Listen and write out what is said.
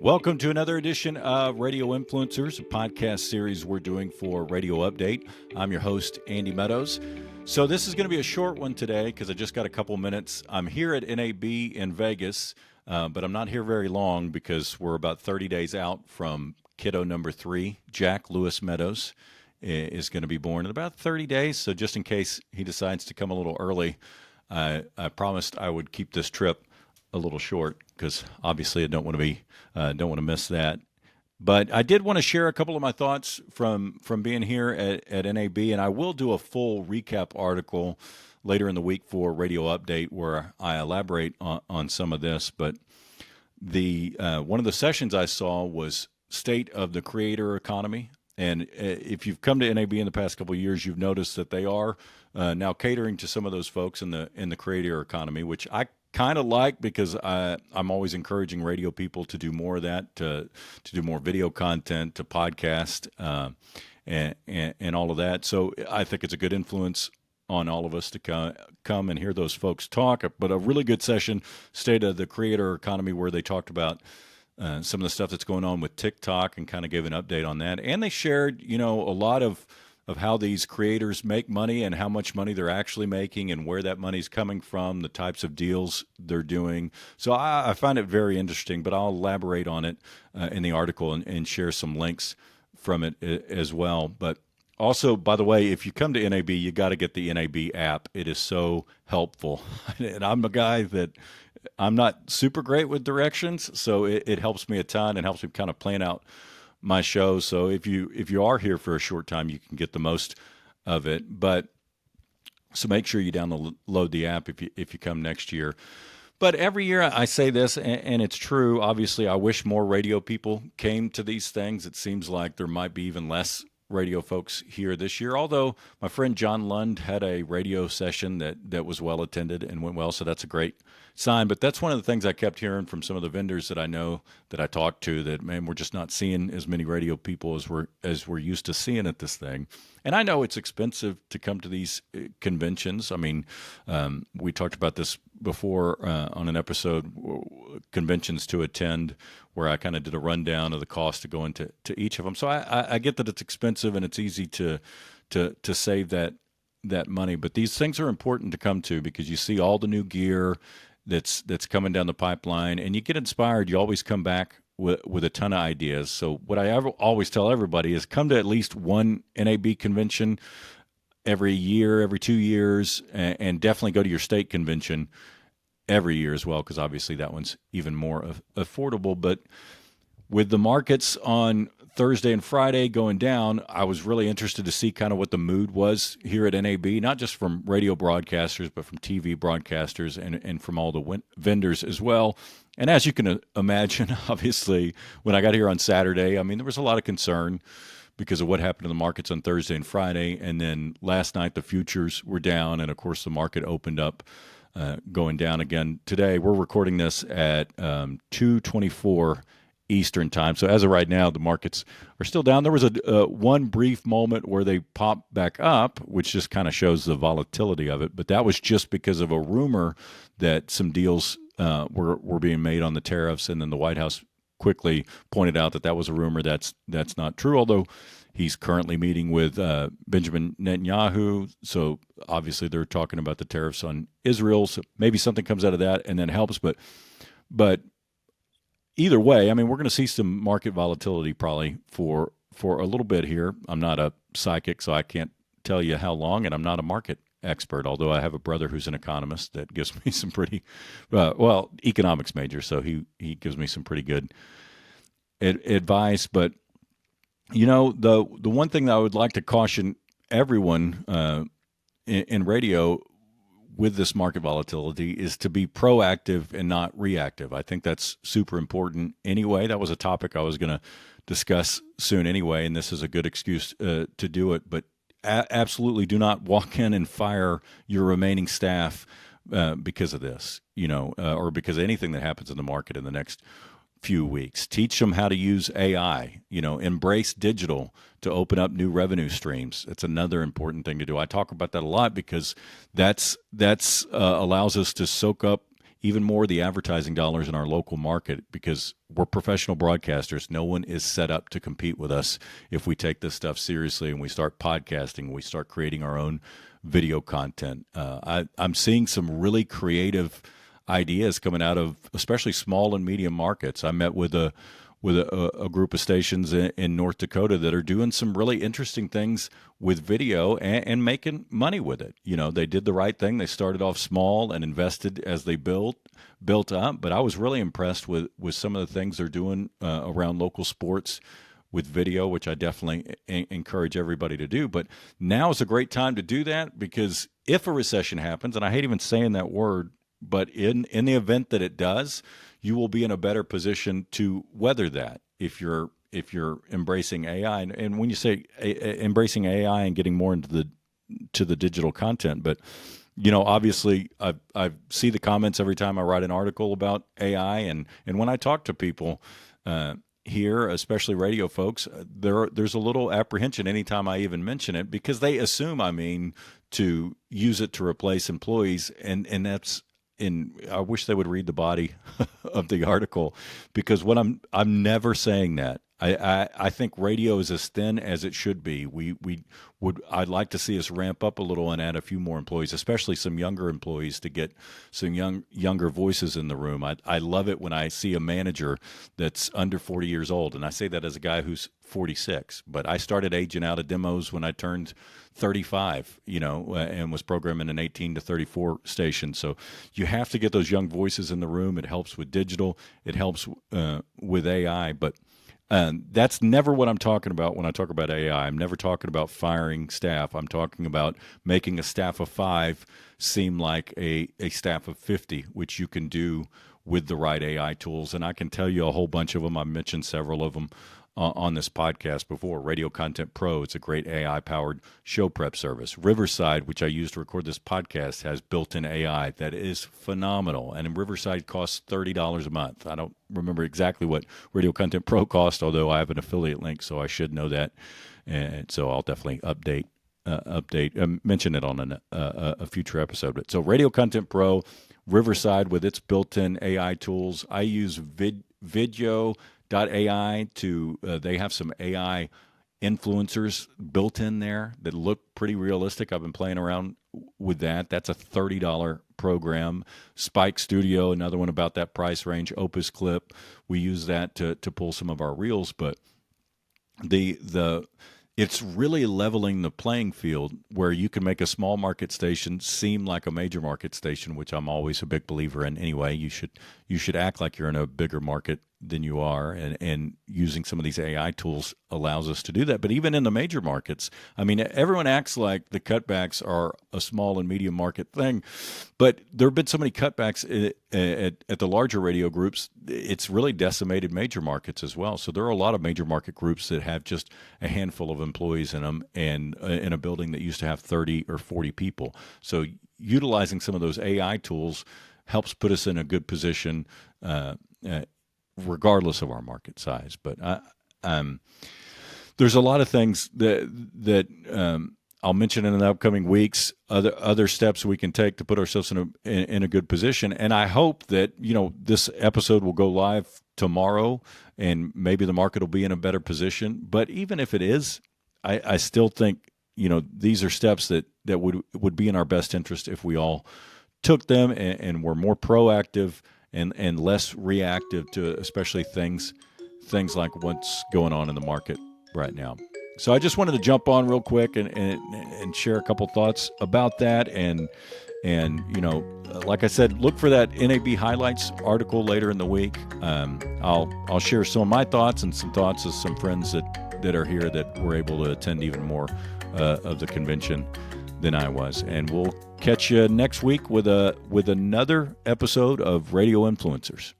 Welcome to another edition of Radio Influencers, a podcast series we're doing for Radio Update. I'm your host, Andy Meadows. So this is going to be a short one today because I just got a couple minutes. I'm here at NAB in Vegas, but I'm not here very long because we're about 30 days out from kiddo number 3, Jack Lewis Meadows, is going to be born in about 30 days. So just in case he decides to come a little early, I promised I would keep this trip a little short because obviously I don't want to miss that. But I did want to share a couple of my thoughts from being here at NAB, and I will do a full recap article later in the week for Radio Update where I elaborate on some of this. But the one of the sessions I saw was State of the Creator Economy. And if you've come to NAB in the past couple of years, you've noticed that they are now catering to some of those folks in the creator economy, which I kind of like because I'm always encouraging radio people to do more of that, to do more video content, to podcast, and all of that. So I think it's a good influence on all of us to come and hear those folks talk. But a really good session, State of the Creator Economy, where they talked about some of the stuff that's going on with TikTok and kind of gave an update on that. And they shared, a lot of how these creators make money and how much money they're actually making and where that money's coming from, the types of deals they're doing. So I find it very interesting, but I'll elaborate on it in the article and share some links from it as well. But also, by the way, if you come to NAB, you got to get the NAB app. It is so helpful. And I'm a guy that I'm not super great with directions, so it helps me a ton and helps me kind of plan out my show. So if you are here for a short time, you can get the most of it. But so make sure you download the app if you come next year. But every year I say this, and it's true. Obviously, I wish more radio people came to these things. It seems like there might be even less radio folks here this year, although my friend John Lund had a radio session that was well attended and went well, so that's a great sign. But that's one of the things I kept hearing from some of the vendors that I know that I talked to, that, man, we're just not seeing as many radio people as we're used to seeing at this thing. And I know it's expensive to come to these conventions. I mean, we talked about this before on an episode, conventions to attend, where I kind of did a rundown of the cost to go into each of them. So I get that it's expensive and it's easy to save that money. But these things are important to come to because you see all the new gear that's coming down the pipeline, and you get inspired. You always come back with a ton of ideas. So what I always tell everybody is come to at least one NAB convention every year, every 2 years, and definitely go to your state convention every year as well, because obviously that one's even more affordable. But with the markets on Thursday and Friday going down, I was really interested to see kind of what the mood was here at NAB, not just from radio broadcasters, but from TV broadcasters and from all the vendors as well. And as you can imagine, obviously, when I got here on Saturday, I mean, there was a lot of concern because of what happened to the markets on Thursday and Friday. And then last night, the futures were down. And, of course, the market opened up going down again today. We're recording this at 2:24 Eastern time. So as of right now, the markets are still down. There was a one brief moment where they popped back up, which just kind of shows the volatility of it. But that was just because of a rumor that some deals were being made on the tariffs, and then the White House quickly pointed out that was a rumor. That's not true, although he's currently meeting with Benjamin Netanyahu. So obviously they're talking about the tariffs on Israel. So maybe something comes out of that and then helps. But either way, I mean, we're going to see some market volatility probably for a little bit here. I'm not a psychic, so I can't tell you how long, and I'm not a market expert, although I have a brother who's an economist that gives me some pretty, economics major, so he gives me some pretty good advice. But, the one thing that I would like to caution everyone in radio with this market volatility is to be proactive and not reactive. I think that's super important anyway. That was a topic I was going to discuss soon anyway, and this is a good excuse to do it. But absolutely do not walk in and fire your remaining staff because of this, or because of anything that happens in the market in the next few weeks. Teach them how to use AI, embrace digital to open up new revenue streams. It's another important thing to do. I talk about that a lot because that's allows us to soak up even more the advertising dollars in our local market, because we're professional broadcasters. No one is set up to compete with us if we take this stuff seriously and we start podcasting, we start creating our own video content. I'm seeing some really creative ideas coming out of especially small and medium markets. I met with a group of stations in North Dakota that are doing some really interesting things with video and making money with it. They did the right thing. They started off small and invested as they built up. But I was really impressed with some of the things they're doing around local sports with video, which I definitely encourage everybody to do. But now is a great time to do that, because if a recession happens, and I hate even saying that word, but in the event that it does, you will be in a better position to weather that if you're embracing AI. And when you say embracing AI and getting more into the digital content, but obviously I see the comments every time I write an article about AI, and when I talk to people here, especially radio folks, there's a little apprehension anytime I even mention it, because they assume I mean to use it to replace employees, and that's. I wish they would read the body of the article, because I'm never saying that. I think radio is as thin as it should be. I'd like to see us ramp up a little and add a few more employees, especially some younger employees, to get some younger voices in the room. I love it when I see a manager that's under 40 years old, and I say that as a guy who's 46. But I started aging out of demos when I turned 35, and was programming an 18 to 34 station. So you have to get those young voices in the room. It helps with digital. It helps with AI. But that's never what I'm talking about when I talk about AI. I'm never talking about firing staff. I'm talking about making a staff of 5 seem like a staff of 50, which you can do with the right AI tools. And I can tell you a whole bunch of them. I've mentioned several of them on this podcast before. Radio Content Pro, it's a great AI-powered show prep service. Riverside, which I use to record this podcast, has built-in AI that is phenomenal. And Riverside costs $30 a month. I don't remember exactly what Radio Content Pro costs, although I have an affiliate link, so I should know that. And so I'll definitely mention it on a future episode. But so Radio Content Pro, Riverside with its built-in AI tools. I use Video.ai they have some AI influencers built in there that look pretty realistic. I've been playing around with that. That's a $30 program. Spike Studio, another one about that price range. Opus Clip, we use that to pull some of our reels, but it's really leveling the playing field, where you can make a small market station seem like a major market station, which I'm always a big believer in anyway. You should act like you're in a bigger market than you are, and using some of these AI tools allows us to do that. But even in the major markets, I mean, everyone acts like the cutbacks are a small and medium market thing, but there have been so many cutbacks at the larger radio groups, it's really decimated major markets as well. So there are a lot of major market groups that have just a handful of employees in them, and in a building that used to have 30 or 40 people. So utilizing some of those AI tools helps put us in a good position, regardless of our market size. But there's a lot of things that I'll mention in the upcoming weeks, other steps we can take to put ourselves in a good position. And I hope that this episode will go live tomorrow, and maybe the market will be in a better position. But even if it is, I still think these are steps that would be in our best interest if we all took them and were more proactive and less reactive to especially things like what's going on in the market right now. So I just wanted to jump on real quick and share a couple thoughts about that. And like I said, look for that NAB highlights article later in the week. I'll share some of my thoughts and some thoughts of some friends that are here that were able to attend even more of the convention than I was. And we'll catch you next week with another episode of Radio Influencers.